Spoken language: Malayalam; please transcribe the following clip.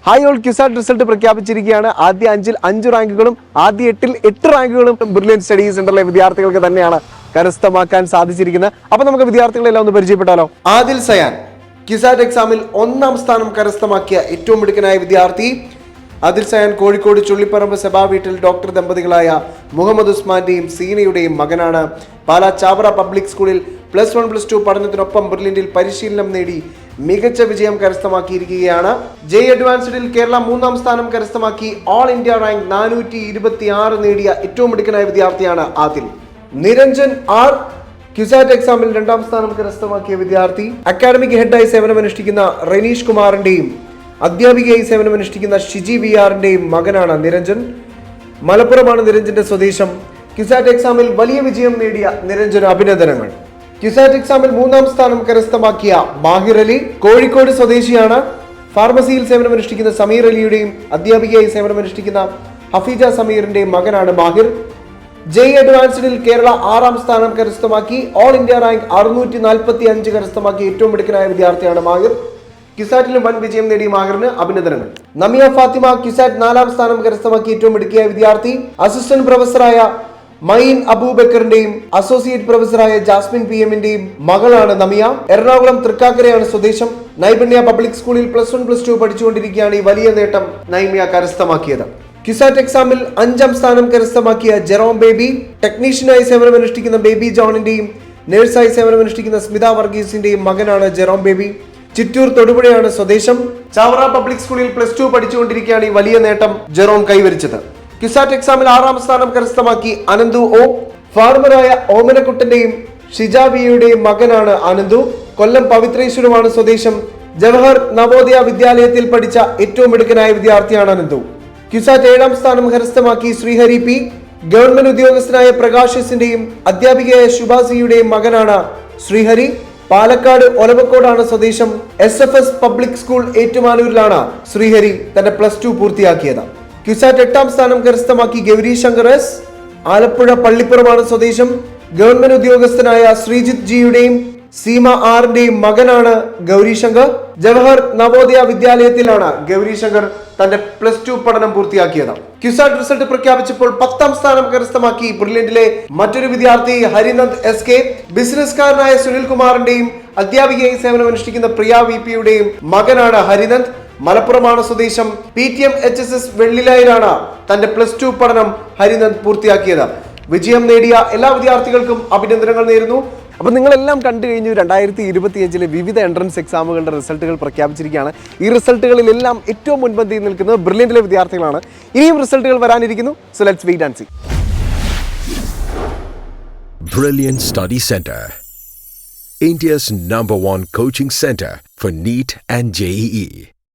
ഹായ് ഓൾ ക്യുസാറ്റ് റിസൾട്ട് പ്രഖ്യാപിച്ചിരിക്കുകയാണ്. ആദ്യ 5-ൽ 5 റാങ്കുകളും ആദ്യ 8-ൽ 8 റാങ്കുകളും ബ്രില്യൻറ്റ് സ്റ്റഡി സെന്ററിലെ വിദ്യാർത്ഥികൾക്ക് തന്നെയാണ് കരസ്ഥമാക്കാൻ സാധിച്ചിരിക്കുന്നത്. അപ്പോൾ നമുക്ക് വിദ്യാർത്ഥികളെല്ലാം ഒന്ന് പരിചയപ്പെട്ടാലോ. ആദിൽ സയാൻ ക്യുസാറ്റ് എക്സാമിൽ 1ാം സ്ഥാനം കരസ്ഥമാക്കിയ ഏറ്റവും മിടുക്കനായ വിദ്യാർത്ഥി. ആദിൽ സയാൻ കോഴിക്കോട് ചുള്ളിപ്പറമ്പ് സെബാ വീട്ടിൽ ഡോക്ടർ ദമ്പതികളായ മുഹമ്മദ് ഉസ്മാന്റെയും സീനയുടെയും മകനാണ്. പാലാ ചാവറ പബ്ലിക് സ്കൂളിൽ +1 +2 പഠനത്തിനൊപ്പം ബ്രില്യന്റിൽ പരിശീലനം നേടി മികച്ച വിജയം കരസ്ഥമാക്കിയിരിക്കുകയാണ്. ജെ അഡ്വാൻസ്ഡിൽ കേരള 3ാം സ്ഥാനം കരസ്ഥമാക്കി ഓൾ ഇന്ത്യ റാങ്ക് 426 നേടിയ ഏറ്റവും മിടുക്കനായ വിദ്യാർത്ഥിയാണ് ആദിൽ. നിരഞ്ജൻ ആർ ക്യുസാറ്റ് എക്സാമിൽ 2ാം സ്ഥാനം കരസ്ഥമാക്കിയ വിദ്യാർത്ഥി. അക്കാഡമിക് ഹെഡായി സേവനമനുഷ്ഠിക്കുന്ന റെനീഷ് കുമാറിന്റെയും അധ്യാപികയായി സേവനമനുഷ്ഠിക്കുന്ന ഷിജി വി ആറിന്റെയും മകനാണ് നിരഞ്ജൻ. മലപ്പുറമാണ് നിരഞ്ജന്റെ സ്വദേശം. ക്യുസാറ്റ് എക്സാമിൽ വലിയ വിജയം നേടിയ നിരഞ്ജന് അഭിനന്ദനങ്ങൾ. ക്യുസാറ്റ് എക്സാമിൽ 3ാം സ്ഥാനം കരസ്ഥമാക്കിയ മാഹിർ അലി കോഴിക്കോട് സ്വദേശിയാണ്. ഫാർമസിയിൽ സേവനമനുഷ്ഠിക്കുന്ന സമീർ അലിയുടെയും അധ്യാപികയായി സേവനമനുഷ്ഠിക്കുന്ന ഹഫീജ സമീറിന്റെയും മകനാണ് മാഹിർ. ജെ അഡ്വാൻസ്ഡിൽ കേരള 6ാം സ്ഥാനം കരസ്ഥമാക്കി ഓൾ ഇന്ത്യ റാങ്ക് 645 കരസ്ഥമാക്കിയ ഏറ്റവും മിടുക്കനായ വിദ്യാർത്ഥിയാണ് മാഹിർ. ക്യുസാറ്റിലും വൻ വിജയം നേടിയ മാഹിറിന് അഭിനന്ദനങ്ങൾ. നമിയ ഫാത്തിമ ക്യുസാറ്റ് 4ാം സ്ഥാനം കരസ്ഥമാക്കി ഏറ്റവും മിടുക്കിയ വിദ്യാർത്ഥി. അസിസ്റ്റന്റ് പ്രൊഫസറായ മൈൻ അബൂബക്കറിന്റെയും അസോസിയേറ്റ് പ്രൊഫസറായ ജാസ്മിൻ PM-ന്റെയും മകളാണ് നമിയ. എറണാകുളം തൃക്കാക്കരയാണ് സ്വദേശം. നൈപുണ്യ പബ്ലിക് സ്കൂളിൽ +1 +2 പഠിച്ചുകൊണ്ടിരിക്കുകയാണ് ഈ വലിയ നേട്ടം നൈമിയ കരസ്ഥമാക്കിയത്. ക്യുസാറ്റ് എക്സാമിൽ 5ാം സ്ഥാനം കരസ്ഥമാക്കിയ ജെറോം ബേബി ടെക്നീഷ്യനായി സേവനമനുഷ്ഠിക്കുന്ന ബേബി ജോണിന്റെയും നഴ്സായി സേവനമനുഷ്ഠിക്കുന്ന സ്മിത വർഗീസിന്റെയും മകനാണ് ജെറോം ബേബി. ചിറ്റൂർ തൊടുപുഴയാണ് സ്വദേശം. ചാവറ പബ്ലിക് സ്കൂളിൽ +2 പഠിച്ചുകൊണ്ടിരിക്കുകയാണ് ഈ വലിയ നേട്ടം ജെറോം കൈവരിച്ചത്. ക്യുസാറ്റ് എക്സാമിൽ 6ാം സ്ഥാനം കരസ്ഥമാക്കി അനന്തു ഒ. ഫാർമറായ ഓമനക്കുട്ടന്റെയും ഷിജാബിയുടെയും മകനാണ് അനന്തു. കൊല്ലം പവിത്രേശ്വരമാണ് സ്വദേശം. ജവഹർ നവോദയ വിദ്യാലയത്തിൽ പഠിച്ച ഏറ്റവും മിടുക്കനായ വിദ്യാർത്ഥിയാണ് അനന്തു. ക്യുസാറ്റ് 7ാം സ്ഥാനം കരസ്ഥമാക്കി ശ്രീഹരി പി. ഗവൺമെന്റ് ഉദ്യോഗസ്ഥനായ പ്രകാശിന്റെയും അധ്യാപികയായ ശുഭാസിയുടെയും മകനാണ് ശ്രീഹരി. പാലക്കാട് ഒലവക്കോടാണ് സ്വദേശം. SFS പബ്ലിക് സ്കൂൾ ഏറ്റുമാനൂരിലാണ് ശ്രീഹരി തന്റെ +2 പൂർത്തിയാക്കിയത്. ക്യുസാറ്റ് 8ാം സ്ഥാനം കരസ്ഥമാക്കി ഗൗരി ശങ്കർ എസ്. ആലപ്പുഴ പള്ളിപ്പുറമാണ് സ്വദേശം. ഗവൺമെന്റ് ഉദ്യോഗസ്ഥനായ ശ്രീജിത്ത് ജിയുടെയും സീമ ആറിന്റെയും മകനാണ് ഗൗരി ശങ്കർ. ജവഹർ നവോദയ വിദ്യാലയത്തിലാണ് ഗൗരി ശങ്കർ തന്റെ +2 പഠനം പൂർത്തിയാക്കിയത്. ക്യുസാറ്റ് റിസൾട്ട് പ്രഖ്യാപിച്ചപ്പോൾ 10ാം സ്ഥാനം കരസ്ഥമാക്കി ബ്രില്യന്റിലെ മറ്റൊരു വിദ്യാർത്ഥി ഹരിനന്ദ് SK. ബിസിനസ്സുകാരനായ സുനിൽ കുമാറിന്റെയും അധ്യാപികയായി സേവനമനുഷ്ഠിക്കുന്ന പ്രിയ VP-യുടെയും മകനാണ് ഹരിനന്ദ്. മലപ്പുറമാണ് സ്വദേശം. PTM HSS വെള്ളിലായിലാണ് തന്റെ +2 പഠനം ഹരിനന്ദ് പൂർത്തിയാക്കിയത്. വിജയം നേടിയ എല്ലാ വിദ്യാർത്ഥികൾക്കും അഭിനന്ദനങ്ങൾ നേരുന്നു. അപ്പോൾ നിങ്ങളെല്ലാം കണ്ടു കഴിഞ്ഞു 2025 വിവിധ എൻട്രൻസ് എക്സാമുകളുടെ റിസൾട്ടുകൾ പ്രഖ്യാപിച്ചിരിക്കുകയാണ്. ഈ റിസൾട്ടുകളിലെല്ലാം ഏറ്റവും മുൻപന്തിയിൽ നിൽക്കുന്നത് ബ്രില്യന്റിലെ വിദ്യാർത്ഥികളാണ്. ഇനിയും റിസൾട്ടുകൾ വരാനിരിക്കുന്നു. So let's wait and see. Brilliant Study Center, India's #1 coaching center for NEET and JEE.